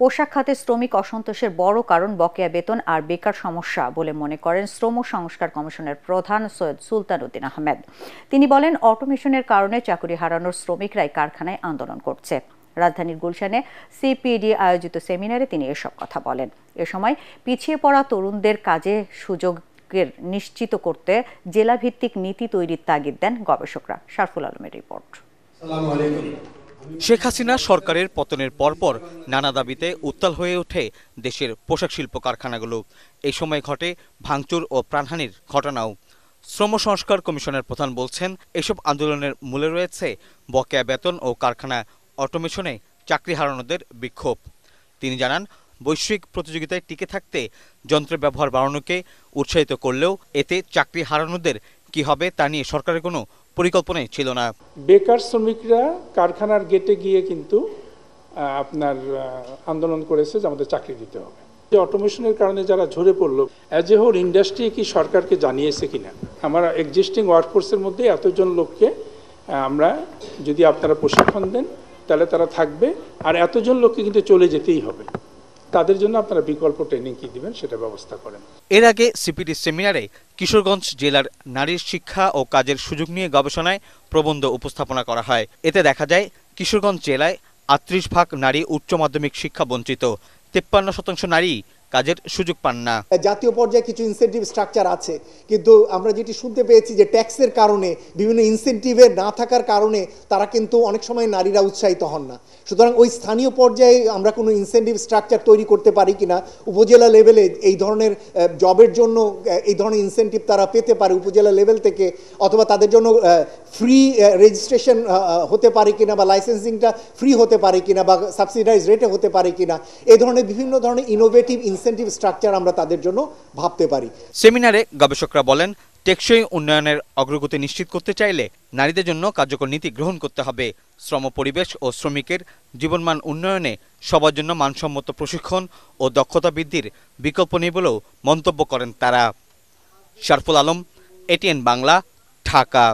পোশাক খাতে শ্রমিক অসন্তোষের বড় কারণ বকেয়া বেতন আর বেকার সমস্যা বলে মনে করেন শ্রম সংস্কার কমিশনের প্রধান সৈয়দ সুলতান উদ্দিন আহমেদ। তিনি বলেন, অটোমেশনের কারণে চাকরি হারানোর শ্রমিকরাই কারখানায় আন্দোলন করছে। রাজধানীর গুলশানে সিপিডি আয়োজিত সেমিনারে তিনি এসব কথা বলেন। এ সময় পিছিয়ে পড়া তরুণদের কাজে সুযোগের নিশ্চিত করতে জেলাভিত্তিক নীতি তৈরির তাগিদ দেন গবেষকরা। শারফুল আলমের রিপোর্ট। শেখ হাসিনা সরকারের পতনের পরপর নানা দাবিতে উত্তাল হয়ে ওঠে দেশের পোশাক শিল্প কারখানাগুলো। এই সময় ঘটে ভাঙচুর ও প্রাণহানির ঘটনাও। শ্রম সংস্কার কমিশনের প্রধান বলছেন, এসব আন্দোলনের মূলে রয়েছে বকেয়া বেতন ও কারখানা অটোমেশনে চাকরি হারানোদের বিক্ষোভ। তিনি জানান, বৈশ্বিক প্রতিযোগিতায় টিকে থাকতে যন্ত্রের ব্যবহার বাড়ানোকে উৎসাহিত করলেও এতে চাকরি হারানোদের কি হবে তা নিয়ে সরকারের কোনো পরিকল্পনাই ছিল না। বেকার শ্রমিকরা কারখানার গেটে গিয়ে কিন্তু আপনার আন্দোলন করেছে যে আমাদের চাকরি দিতে হবে। যে অটোমেশনের কারণে যারা ঝরে পড়লো, অ্যাজ এ হোল ইন্ডাস্ট্রি কি সরকারকে জানিয়েছে কিনা? আমার এক্সিস্টিং ওয়ার্কফোর্সের মধ্যে এতজন লোককে আমরা যদি আপনারা প্রশিক্ষণ দেন তাহলে তারা থাকবে, আর এতজন লোককে কিন্তু চলে যেতেই হবে। তাদের জন্য আপনারা বিকল্প ট্রেনিং কি দিবেন সেটা ব্যবস্থা করেন। এর আগে সিপিডি সেমিনারে কিশোরগঞ্জ জেলার নারীর শিক্ষা ও কাজের সুযোগ নিয়ে গবেষণায় প্রবন্ধ উপস্থাপনা করা হয়। এতে দেখা যায় কিশোরগঞ্জ জেলায় ৩৮% নারী উচ্চ মাধ্যমিক শিক্ষা বঞ্চিত, ৫৩% নারী কাজের সুযোগ পান না। জাতীয় পর্যায়ে কিছু ইনসেন্টিভ স্ট্রাকচার আছে, কিন্তু আমরা যেটি শুনতে পেয়েছি যে ট্যাক্সের কারণে, বিভিন্ন ইনসেন্টিভের না থাকার কারণে তারা কিন্তু অনেক সময় নারীরা উৎসাহিত হন না। সুতরাং ওই স্থানীয় পর্যায়ে আমরা কোনো ইনসেন্টিভ স্ট্রাকচার তৈরি করতে পারি কিনা, উপজেলা লেভেলে এই ধরনের জবের জন্য এই ধরনের ইনসেন্টিভ তারা পেতে পারে উপজেলা লেভেল থেকে, অথবা তাদের জন্য ফ্রি রেজিস্ট্রেশন হতে পারে কিনা, বা লাইসেন্সিংটা ফ্রি হতে পারে কিনা, বা সাবসিডাইজ রেটে হতে পারে কিনা। এই ধরনের বিভিন্ন ধরনের ইনোভেটিভ ইনসেন্টিভ স্ট্রাকচার আমরা তাদের জন্য ভাবতে পারি। সেমিনারে গবেষকরা বলেন, টেকসই উন্নয়নের অগ্রগতি নিশ্চিত করতে চাইলে নারীদের জন্য কার্যকর নীতি গ্রহণ করতে হবে। শ্রম পরিবেশ ও শ্রমিকের জীবনমান উন্নয়নে সবার জন্য মানসম্মত প্রশিক্ষণ ও দক্ষতা বৃদ্ধির বিকল্প নেই বলেও মন্তব্য করেন তারা। শারফুল আলম, এটিএন বাংলা, ঢাকা।